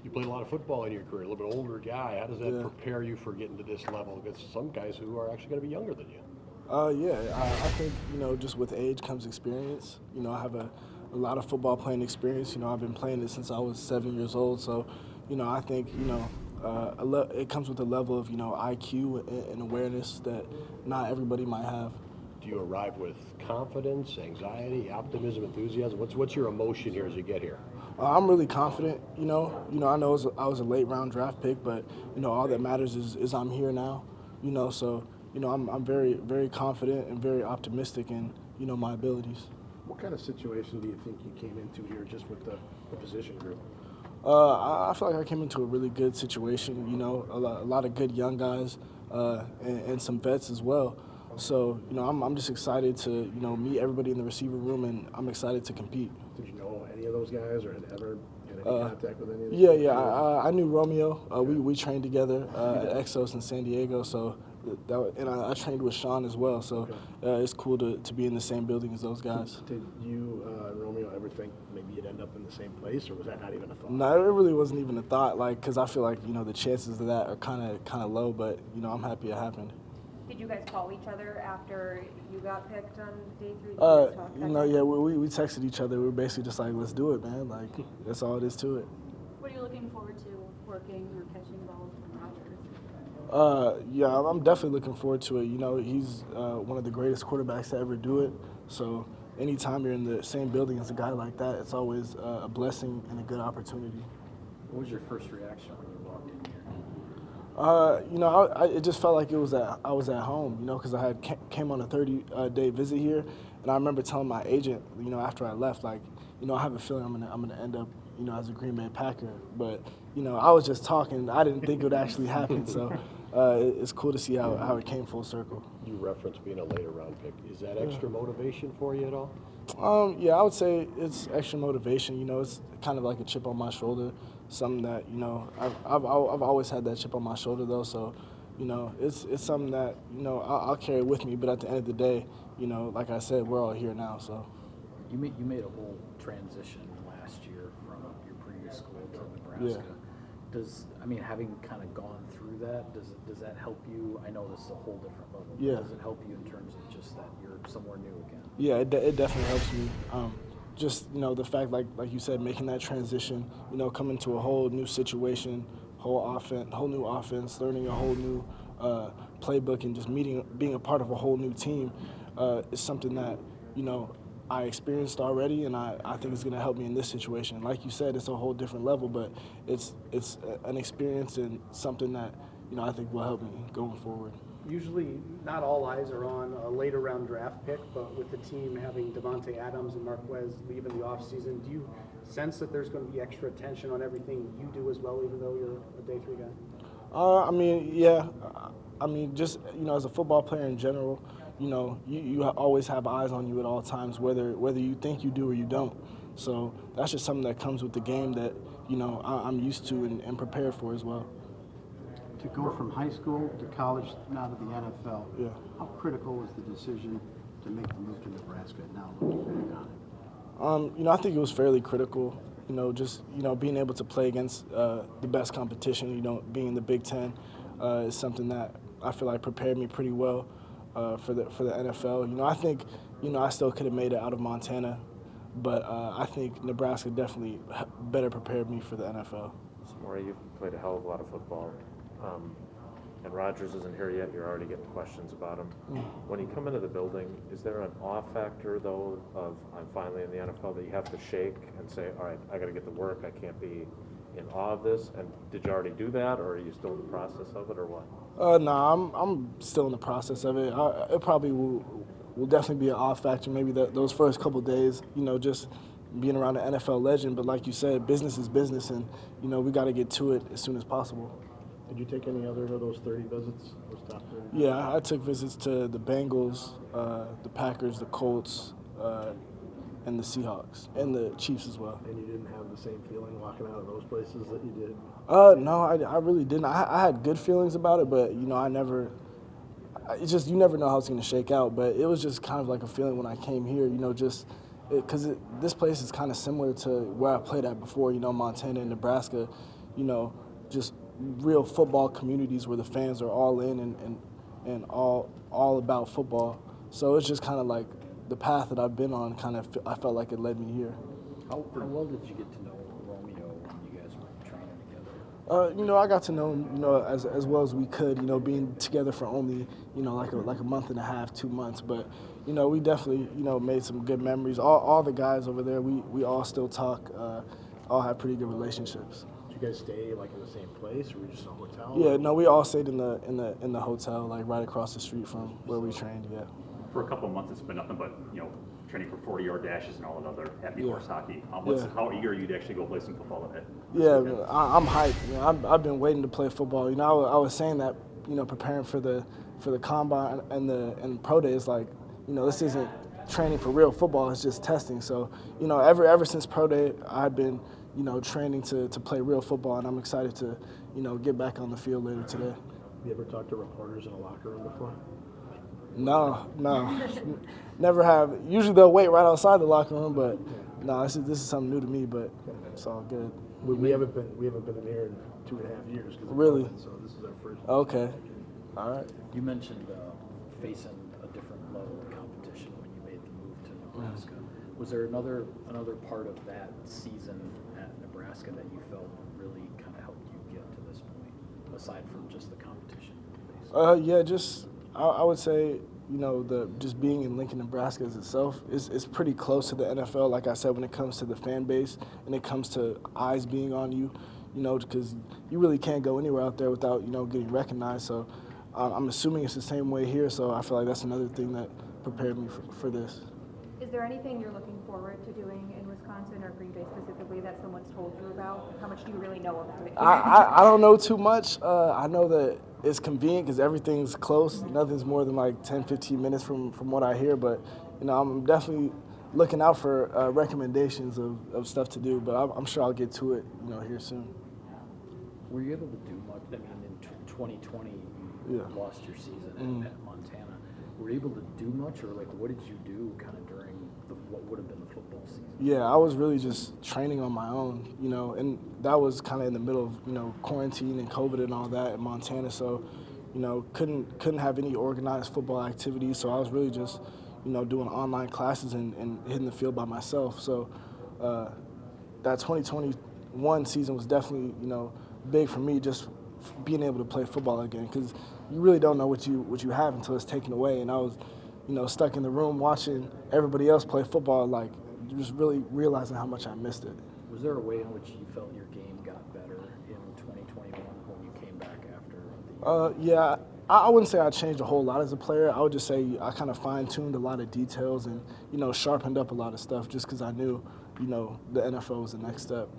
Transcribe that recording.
You played a lot of football in your career, a little bit older guy. How does that Yeah. prepare you for getting to this level against some guys who are actually going to be younger than you? Yeah, I think, just with age comes experience. I have a lot of football playing experience. I've been playing it since I was 7 years old. So, I think, it comes with a level of, IQ and awareness that not everybody might have. Do you arrive with confidence, anxiety, optimism, enthusiasm? What's your emotion here as you get here? I'm really confident. I know I was a late round draft pick, but all that matters is I'm here now. So I'm very very confident and very optimistic in my abilities. What kind of situation do you think you came into here just with the position group? I feel like I came into a really good situation. A lot of good young guys and some vets as well. So I'm just excited to meet everybody in the receiver room, and I'm excited to compete. Did you know any of those guys or had ever had any contact with any of them? Yeah. I knew Romeo. We trained together at Exos in San Diego. So and I trained with Sean as well. So it's cool to be in the same building as those guys. Did you and Romeo ever think maybe you'd end up in the same place, or was that not even a thought? No, it really wasn't even a thought. Because I feel like the chances of that are kind of low. But I'm happy it happened. Did you guys call each other after you got picked on day 3? Did you guys talk yeah, we texted each other. We were basically just like, let's do it, man. Like, that's all it is to it. What are you looking forward to working or catching balls from Rodgers? Yeah, I'm definitely looking forward to it. He's one of the greatest quarterbacks to ever do it. So anytime you're in the same building as a guy like that, it's always a blessing and a good opportunity. What was your first reaction when you walked in here? It just felt like I was at home, because I had came on a 30-day visit here, and I remember telling my agent, after I left, like, I have a feeling I'm gonna end up, as a Green Bay Packer. But, I was just talking. I didn't think it would actually happen. So it's cool to see how it came full circle. You referenced being a later round pick. Is that extra motivation for you at all? Yeah, I would say it's extra motivation. It's kind of like a chip on my shoulder. Something that I've always had that chip on my shoulder though. So it's something that I'll carry with me. But at the end of the day, like I said, we're all here now. So You made a whole transition last year from your previous school to Nebraska. Having kind of gone through that, does that help you? I know this is a whole different level. But Yeah. Does it help you in terms of just that you're somewhere new again? Yeah, it definitely helps me. Just the fact, like you said, making that transition, coming to a whole new situation, whole new offense, learning a whole new playbook, and just being a part of a whole new team is something that I experienced already, and I think it's going to help me in this situation. Like you said, it's a whole different level, but it's an experience and something that I think will help me going forward. Usually, not all eyes are on a later round draft pick, but with the team having Devontae Adams and Marquez leaving the offseason, do you sense that there's going to be extra attention on everything you do as well, even though you're a day 3 guy? Yeah. Just as a football player in general, you always have eyes on you at all times, whether you think you do or you don't. So that's just something that comes with the game that I'm used to and prepared for as well. To go from high school to college, now to the NFL, Yeah. how critical was the decision to make the move to Nebraska now looking back on it? I think it was fairly critical. Just being able to play against the best competition. Being in the Big Ten is something that I feel like prepared me pretty well for the NFL. I think I still could have made it out of Montana, but I think Nebraska definitely better prepared me for the NFL. Samori, you've played a hell of a lot of football, and Rodgers isn't here yet. You're already getting questions about him. When you come into the building, is there an awe factor, though, of I'm finally in the NFL that you have to shake and say, all right, I got to get to work. I can't be in awe of this? And did you already do that, or are you still in the process of it, or what? No, I'm still in the process of it. It probably will definitely be an off factor. Maybe those first couple days, just being around an NFL legend. But like you said, business is business, and we got to get to it as soon as possible. Did you take any other of those 30 visits? Those top 30? Yeah, I took visits to the Bengals, the Packers, the Colts, and the Seahawks, and the Chiefs as well. And you didn't have the same feeling walking out of those places that you did? No, I really didn't. I had good feelings about it, but I never. It's just you never know how it's going to shake out. But it was just kind of like a feeling when I came here. Because this place is kind of similar to where I played at before. Montana and Nebraska. you know, just real football communities where the fans are all in and all about football. So it's just kind of like the path that I've been on. I felt like it led me here. How well did you get to know Romeo when you guys were training together? You know, I got to know him, you know, as well as we could. You know, being together for only, you know, like a month and a half, 2 months. But you know, we definitely, you know, made some good memories. All the guys over there, we all still talk. All have pretty good relationships. Did you guys stay like in the same place, or were you just in a hotel? Yeah, no, we all stayed in the hotel, like right across the street from where we trained. Yeah. For a couple of months, it's been nothing but, you know, training for 40-yard dashes and all that other happy Yeah. horse hockey. Yeah. How eager are you to actually go play some football this Yeah, weekend? I'm hyped. You know, I've been waiting to play football. You know, I was saying that, you know, preparing for the combine and pro day is like, you know, this isn't training for real football. It's just testing. So, you know, ever since pro day, I've been, you know, training to play real football, and I'm excited to, you know, get back on the field later today. You ever talked to reporters in a locker room before? No, never have. Usually they'll wait right outside the locker room, but no, this is something new to me. But it's all good. We haven't been in here in 2.5 years. 'Cause of Really? COVID, so this is our first. Okay, all right. You mentioned facing a different level of competition when you made the move to Nebraska. Was there another part of that season at Nebraska that you felt really kind of helped you get to this point, aside from just the competition you faced? Yeah, just I would say, you know, just being in Lincoln, Nebraska as itself is pretty close to the NFL. Like I said, when it comes to the fan base and it comes to eyes being on you, you know, because you really can't go anywhere out there without, you know, getting recognized. So I'm assuming it's the same way here. So I feel like that's another thing that prepared me for this. Is there anything you're looking forward to doing in Wisconsin or Green Bay specifically that someone's told you about? How much do you really know about it? I don't know too much. I know that it's convenient because everything's close. Nothing's more than like 10, 15 minutes from what I hear. But, you know, I'm definitely looking out for recommendations of stuff to do. But I'm sure I'll get to it, you know, here soon. Were you able to do much? I mean, in 2020, you lost your season at Montana. Were you able to do much, or like what did you do kind of during what would have been the football season? Yeah, I was really just training on my own, you know, and that was kind of in the middle of, you know, quarantine and COVID and all that in Montana. So, you know, couldn't have any organized football activities. So I was really just, you know, doing online classes and hitting the field by myself. So that 2021 season was definitely, you know, big for me, just being able to play football again, because you really don't know what you have until it's taken away. And I was, you know, stuck in the room watching everybody else play football, like just really realizing how much I missed it. Was there a way in which you felt your game got better in 2021 when you came back after? Yeah, I wouldn't say I changed a whole lot as a player. I would just say I kind of fine-tuned a lot of details and, you know, sharpened up a lot of stuff just because I knew, you know, the NFL was the next step.